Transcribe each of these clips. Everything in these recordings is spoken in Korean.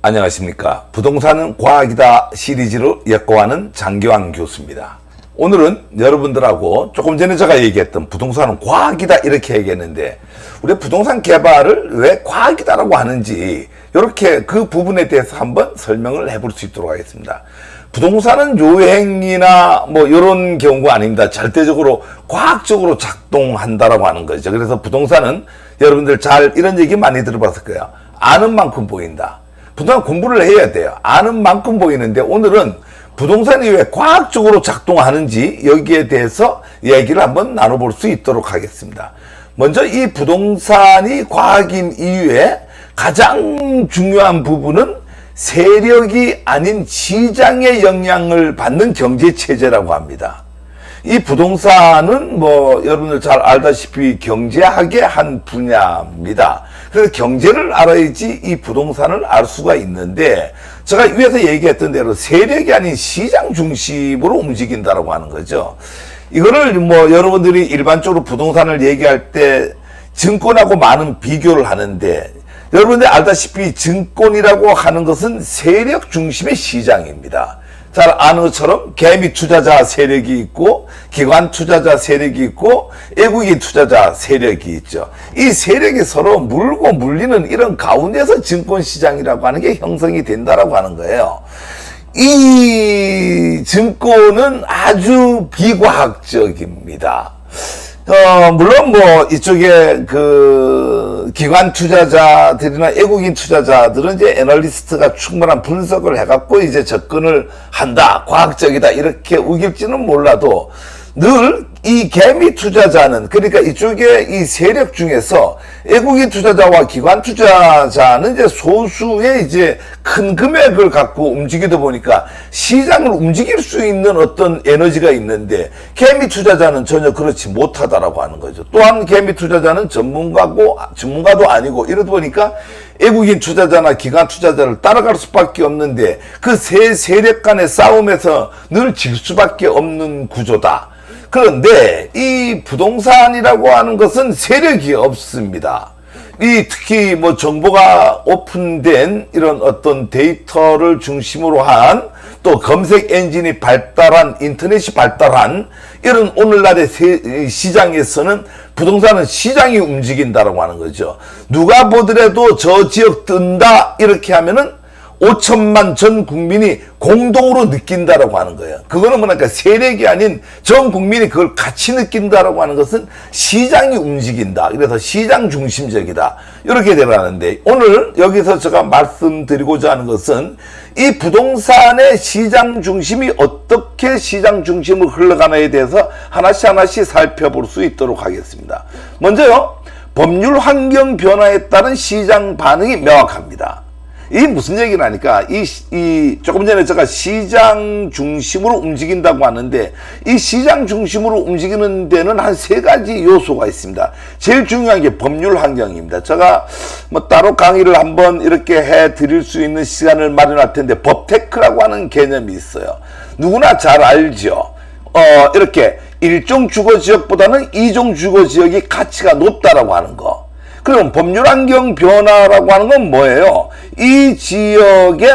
안녕하십니까. 부동산은 과학이다 시리즈로 엮어가는 장기환 교수입니다. 오늘은 여러분들하고 조금 전에 제가 얘기했던 부동산은 과학이다 이렇게 얘기했는데 우리 부동산 개발을 왜 과학이다라고 하는지 이렇게 그 부분에 대해서 한번 설명을 해볼 수 있도록 하겠습니다. 부동산은 요행이나 뭐 이런 경우가 아닙니다. 절대적으로 과학적으로 작동한다라고 하는 거죠. 그래서 부동산은 여러분들 잘 이런 얘기 많이 들어봤을 거예요. 아는 만큼 보인다. 부동산 공부를 해야 돼요. 아는 만큼 보이는데 오늘은 부동산이 왜 과학적으로 작동하는지 여기에 대해서 얘기를 한번 나눠볼 수 있도록 하겠습니다. 먼저 이 부동산이 과학인 이유에 가장 중요한 부분은 세력이 아닌 시장의 영향을 받는 경제체제라고 합니다. 이 부동산은 뭐 여러분들 잘 알다시피 경제학의 한 분야입니다. 그래서 경제를 알아야지 이 부동산을 알 수가 있는데 제가 위에서 얘기했던 대로 세력이 아닌 시장 중심으로 움직인다라고 하는 거죠. 이거를 뭐 여러분들이 일반적으로 부동산을 얘기할 때 증권하고 많은 비교를 하는데 여러분들이 알다시피 증권이라고 하는 것은 세력 중심의 시장입니다. 잘 아는 것처럼 개미 투자자 세력이 있고 기관 투자자 세력이 있고 외국인 투자자 세력이 있죠. 이 세력이 서로 물고 물리는 이런 가운데서 증권시장이라고 하는 게 형성이 된다라고 하는 거예요. 이 증권은 아주 비과학적입니다. 물론 뭐 이쪽에 그 기관 투자자들이나 외국인 투자자들은 이제 애널리스트가 충분한 분석을 해갖고 이제 접근을 한다, 과학적이다 이렇게 우길지는 몰라도 늘 이 개미 투자자는 그러니까 이쪽에 이 세력 중에서 외국인 투자자와 기관 투자자는 이제 소수의 이제 큰 금액을 갖고 움직이다 보니까 시장을 움직일 수 있는 어떤 에너지가 있는데 개미 투자자는 전혀 그렇지 못하다라고 하는 거죠. 또한 개미 투자자는 전문가도 아니고 이러다 보니까 외국인 투자자나 기관 투자자를 따라갈 수밖에 없는데 그 세 세력 간의 싸움에서 늘 질 수밖에 없는 구조다. 그런데 이 부동산이라고 하는 것은 세력이 없습니다. 특히 뭐 정보가 오픈된 이런 어떤 데이터를 중심으로 한 또 검색 엔진이 발달한 인터넷이 발달한 이런 오늘날의 시장에서는 부동산은 시장이 움직인다라고 하는 거죠. 누가 보더라도 저 지역 뜬다 이렇게 하면은 5천만 전 국민이 공동으로 느낀다라고 하는 거예요. 그거는 뭐랄까 세력이 아닌 전 국민이 그걸 같이 느낀다라고 하는 것은 시장이 움직인다. 그래서 시장 중심적이다. 이렇게 되라는데 오늘 여기서 제가 말씀드리고자 하는 것은 이 부동산의 시장 중심이 어떻게 시장 중심으로 흘러가나에 대해서 하나씩 살펴볼 수 있도록 하겠습니다. 먼저요. 법률 환경 변화에 따른 시장 반응이 명확합니다. 이 무슨 얘기를 하니까 조금 전에 제가 시장 중심으로 움직인다고 하는데 이 시장 중심으로 움직이는 데는 한 세 가지 요소가 있습니다. 제일 중요한 게 법률 환경입니다. 제가 뭐 따로 강의를 한번 이렇게 해 드릴 수 있는 시간을 마련할 텐데 법테크라고 하는 개념이 있어요. 누구나 잘 알죠. 이렇게 1종 주거 지역보다는 2종 주거 지역이 가치가 높다라고 하는 거. 그럼 법률환경 변화라고 하는 건 뭐예요? 이 지역의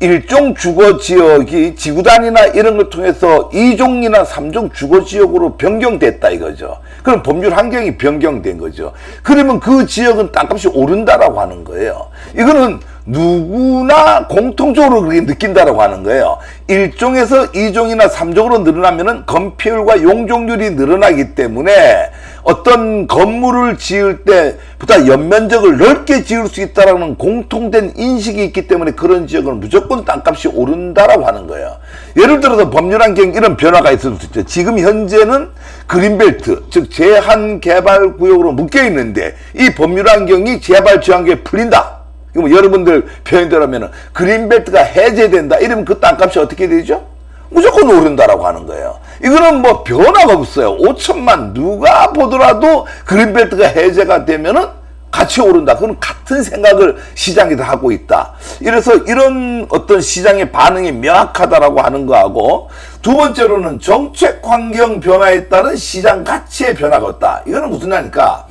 일종 주거지역이 지구단위나 이런 걸 통해서 2종이나 3종 주거지역으로 변경됐다 이거죠. 그럼 법률환경이 변경된 거죠. 그러면 그 지역은 땅값이 오른다라고 하는 거예요. 이거는 누구나 공통적으로 그렇게 느낀다라고 하는 거예요. 1종에서 2종이나 3종으로 늘어나면은 건폐율과 용적률이 늘어나기 때문에 어떤 건물을 지을 때보다 연면적을 넓게 지을 수 있다라는 공통된 인식이 있기 때문에 그런 지역은 무조건 땅값이 오른다라고 하는 거예요. 예를 들어서 법률환경 이런 변화가 있을 수 있죠. 지금 현재는 그린벨트, 즉 제한개발구역으로 묶여 있는데 이 법률환경이 제발지환경에 풀린다. 뭐 여러분들 표현대로 하면 그린벨트가 해제된다 이러면 그 땅값이 어떻게 되죠? 무조건 오른다라고 하는 거예요. 이거는 뭐 변화가 없어요. 5천만 누가 보더라도 그린벨트가 해제가 되면은 같이 오른다. 그건 같은 생각을 시장이 다 하고 있다. 이래서 이런 어떤 시장의 반응이 명확하다라고 하는 거하고 두 번째로는 정책 환경 변화에 따른 시장 가치의 변화가 없다. 이거는 무슨 말이니까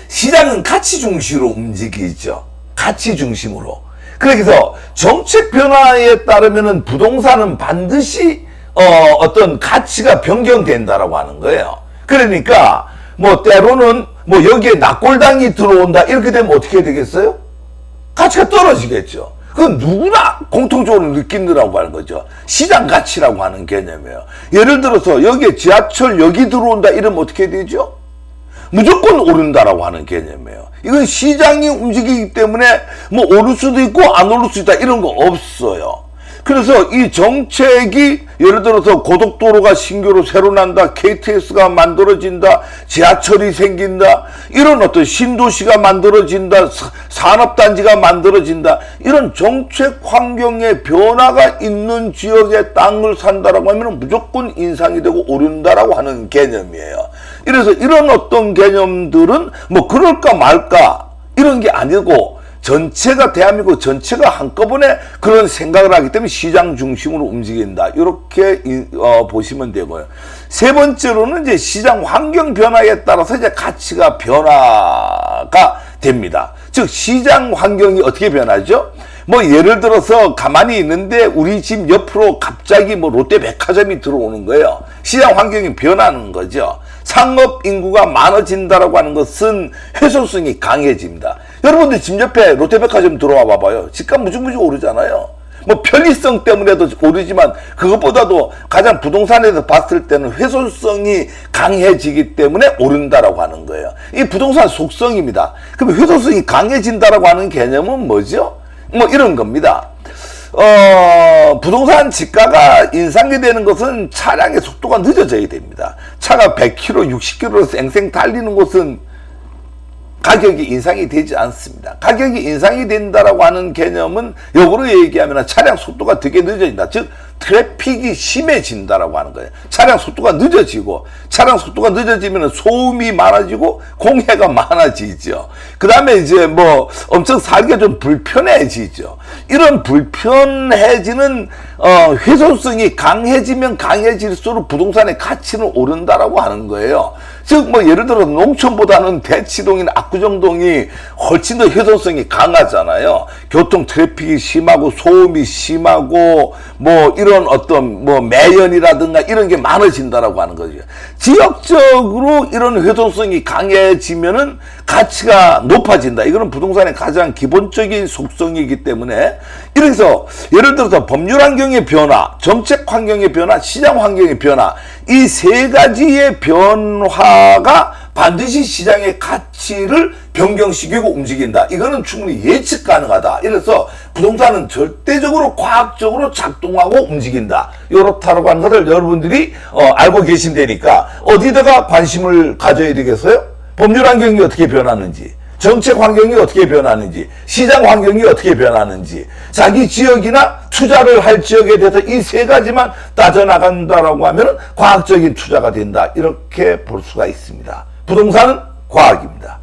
시장은 가치 중심으로 움직이죠. 가치 중심으로. 그래서 정책 변화에 따르면은 부동산은 반드시 어떤 가치가 변경된다라고 하는 거예요. 그러니까 뭐 때로는 뭐 여기에 낙골당이 들어온다 이렇게 되면 어떻게 되겠어요? 가치가 떨어지겠죠. 그건 누구나 공통적으로 느낀다라고 하는 거죠. 시장 가치라고 하는 개념이에요. 예를 들어서 여기에 지하철역이 들어온다 이러면 어떻게 되죠? 무조건 오른다라고 하는 개념이에요. 이건 시장이 움직이기 때문에 뭐 오를 수도 있고 안 오를 수 있다 이런 거 없어요. 그래서 이 정책이 예를 들어서 고속도로가 신규로 새로 난다, KTX가 만들어진다, 지하철이 생긴다, 이런 어떤 신도시가 만들어진다, 산업단지가 만들어진다, 이런 정책 환경의 변화가 있는 지역의 땅을 산다라고 하면 무조건 인상이 되고 오른다라고 하는 개념이에요. 그래서 이런 어떤 개념들은 뭐 그럴까 말까 이런 게 아니고 전체가 대한민국 전체가 한꺼번에 그런 생각을 하기 때문에 시장 중심으로 움직인다. 이렇게 보시면 되고요. 세 번째로는 이제 시장 환경 변화에 따라서 이제 가치가 변화가 됩니다. 즉 시장 환경이 어떻게 변하죠? 뭐 예를 들어서 가만히 있는데 우리 집 옆으로 갑자기 뭐 롯데백화점이 들어오는 거예요. 시장 환경이 변하는 거죠. 상업 인구가 많아진다라고 하는 것은 회소성이 강해집니다. 여러분들 집 옆에 롯데백화점 들어와 봐봐요. 집값 무지무지 오르잖아요. 뭐 편리성 때문에도 오르지만 그것보다도 가장 부동산에서 봤을 때는 회소성이 강해지기 때문에 오른다라고 하는 거예요. 이 부동산 속성입니다. 그럼 회소성이 강해진다라고 하는 개념은 뭐죠? 뭐 이런 겁니다. 부동산 지가가 인상이 되는 것은 차량의 속도가 늦어져야 됩니다. 차가 100km, 60km로 쌩쌩 달리는 곳은 가격이 인상이 되지 않습니다. 가격이 인상이 된다라고 하는 개념은 역으로 얘기하면 차량 속도가 되게 늦어진다. 즉 트래픽이 심해진다라고 하는 거예요. 차량 속도가 늦어지고 차량 속도가 늦어지면 소음이 많아지고 공해가 많아지죠. 그 다음에 이제 뭐 엄청 살기가 좀 불편해지죠. 이런 불편해지는 훼손성이 강해지면 강해질수록 부동산의 가치는 오른다라고 하는 거예요. 즉 뭐 예를 들어 농촌보다는 대치동이나 압구정동이 훨씬 더 훼손성이 강하잖아요. 교통 트래픽이 심하고 소음이 심하고 뭐 이런 어떤 뭐 매연이라든가 이런 게 많아진다라고 하는 거죠. 지역적으로 이런 훼손성이 강해지면은 가치가 높아진다. 이거는 부동산의 가장 기본적인 속성이기 때문에 이래서 예를 들어서 법률 환경의 변화, 정책 환경의 변화, 시장 환경의 변화 이 세 가지의 변화가 반드시 시장의 가치를 변경시키고 움직인다. 이거는 충분히 예측 가능하다. 이래서 부동산은 절대적으로 과학적으로 작동하고 움직인다. 이렇다라고 하는 것을 여러분들이 알고 계신다니까 어디다가 관심을 가져야 되겠어요? 법률 환경이 어떻게 변하는지, 정책 환경이 어떻게 변하는지, 시장 환경이 어떻게 변하는지, 자기 지역이나 투자를 할 지역에 대해서 이 세 가지만 따져나간다라고 하면 과학적인 투자가 된다. 이렇게 볼 수가 있습니다. 부동산은 과학입니다.